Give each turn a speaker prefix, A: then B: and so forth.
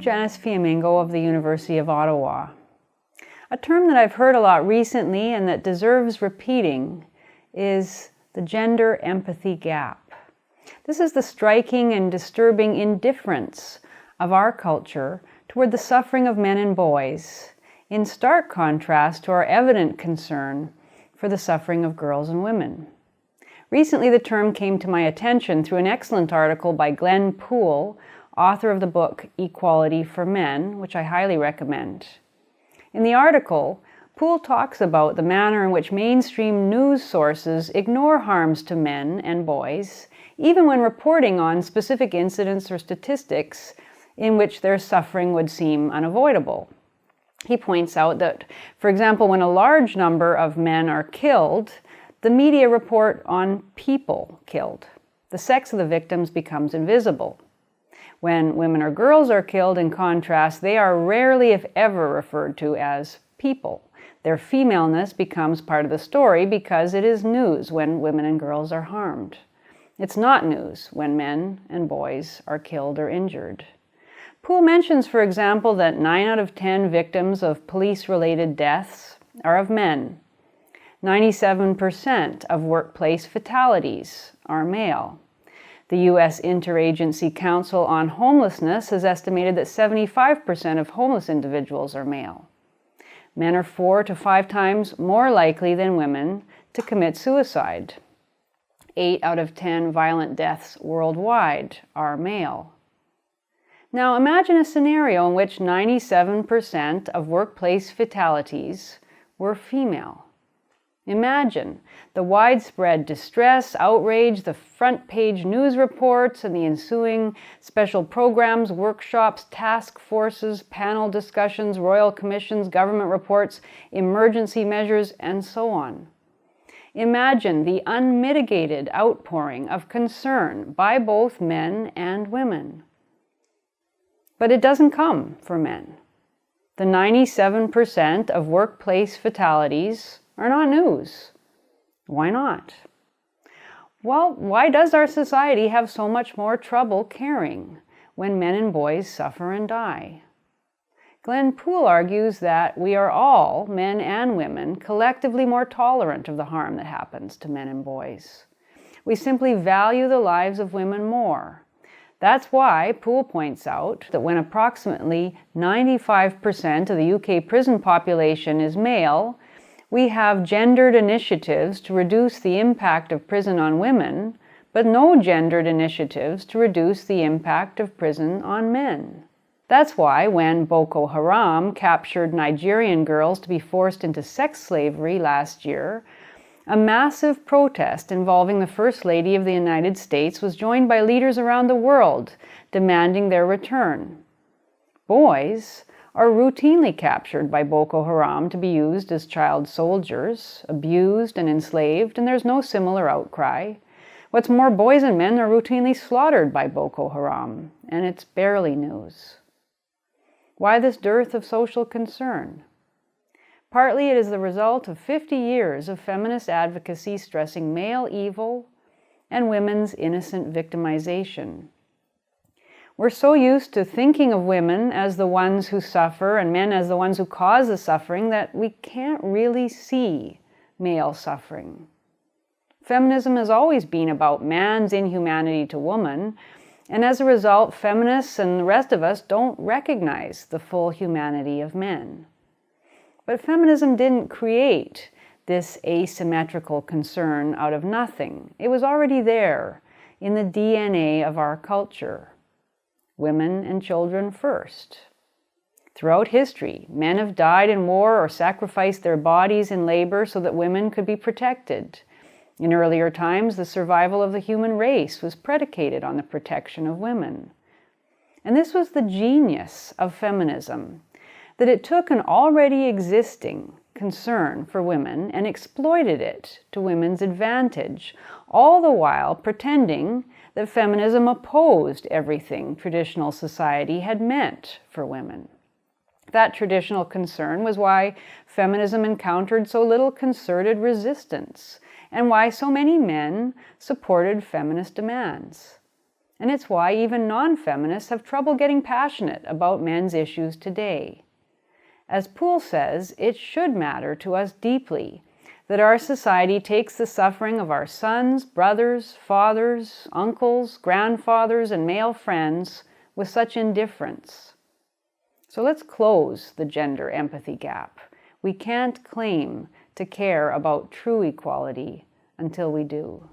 A: Janice Fiamengo of the University of Ottawa. A term that I've heard a lot recently and that deserves repeating is the gender empathy gap. This is the striking and disturbing indifference of our culture toward the suffering of men and boys, in stark contrast to our evident concern for the suffering of girls and women. Recently, the term came to my attention through an excellent article by Glenn Poole, author of the book Equality for Men, which I highly recommend. In the article, Poole talks about the manner in which mainstream news sources ignore harms to men and boys, even when reporting on specific incidents or statistics in which their suffering would seem unavoidable. He points out that, for example, when a large number of men are killed, the media report on people killed. The sex of the victims becomes invisible. When women or girls are killed, in contrast, they are rarely, if ever, referred to as people. Their femaleness becomes part of the story because it is news when women and girls are harmed. It's not news when men and boys are killed or injured. Poole mentions, for example, that 9 out of 10 victims of police-related deaths are of men. 97% of workplace fatalities are male. The U.S. Interagency Council on Homelessness has estimated that 75% of homeless individuals are male. Men are 4 to 5 times more likely than women to commit suicide. 8 out of 10 violent deaths worldwide are male. Now imagine a scenario in which 97% of workplace fatalities were female. Imagine the widespread distress, outrage, the front-page news reports, and the ensuing special programs, workshops, task forces, panel discussions, royal commissions, government reports, emergency measures, and so on. Imagine the unmitigated outpouring of concern by both men and women. But it doesn't come for men. The 97% of workplace fatalities are not news. Why not? Well, why does our society have so much more trouble caring when men and boys suffer and die? Glenn Poole argues that we are all, men and women, collectively more tolerant of the harm that happens to men and boys. We simply value the lives of women more. That's why Poole points out that when approximately 95% of the UK prison population is male, we have gendered initiatives to reduce the impact of prison on women, but no gendered initiatives to reduce the impact of prison on men. That's why when Boko Haram captured Nigerian girls to be forced into sex slavery last year, a massive protest involving the First Lady of the United States was joined by leaders around the world demanding their return. Boys are routinely captured by Boko Haram to be used as child soldiers, abused and enslaved, and there's no similar outcry. What's more, boys and men are routinely slaughtered by Boko Haram, and it's barely news. Why this dearth of social concern? Partly it is the result of 50 years of feminist advocacy stressing male evil and women's innocent victimization. We're so used to thinking of women as the ones who suffer and men as the ones who cause the suffering that we can't really see male suffering. Feminism has always been about man's inhumanity to woman, and as a result, feminists and the rest of us don't recognize the full humanity of men. But feminism didn't create this asymmetrical concern out of nothing. It was already there in the DNA of our culture. Women and children first. Throughout history, men have died in war or sacrificed their bodies in labor so that women could be protected. In earlier times, the survival of the human race was predicated on the protection of women. And this was the genius of feminism, that it took an already existing concern for women and exploited it to women's advantage, all the while pretending that feminism opposed everything traditional society had meant for women. That traditional concern was why feminism encountered so little concerted resistance, and why so many men supported feminist demands. And it's why even non-feminists have trouble getting passionate about men's issues today. As Poole says, it should matter to us deeply that our society takes the suffering of our sons, brothers, fathers, uncles, grandfathers, and male friends with such indifference. So let's close the gender empathy gap. We can't claim to care about true equality until we do.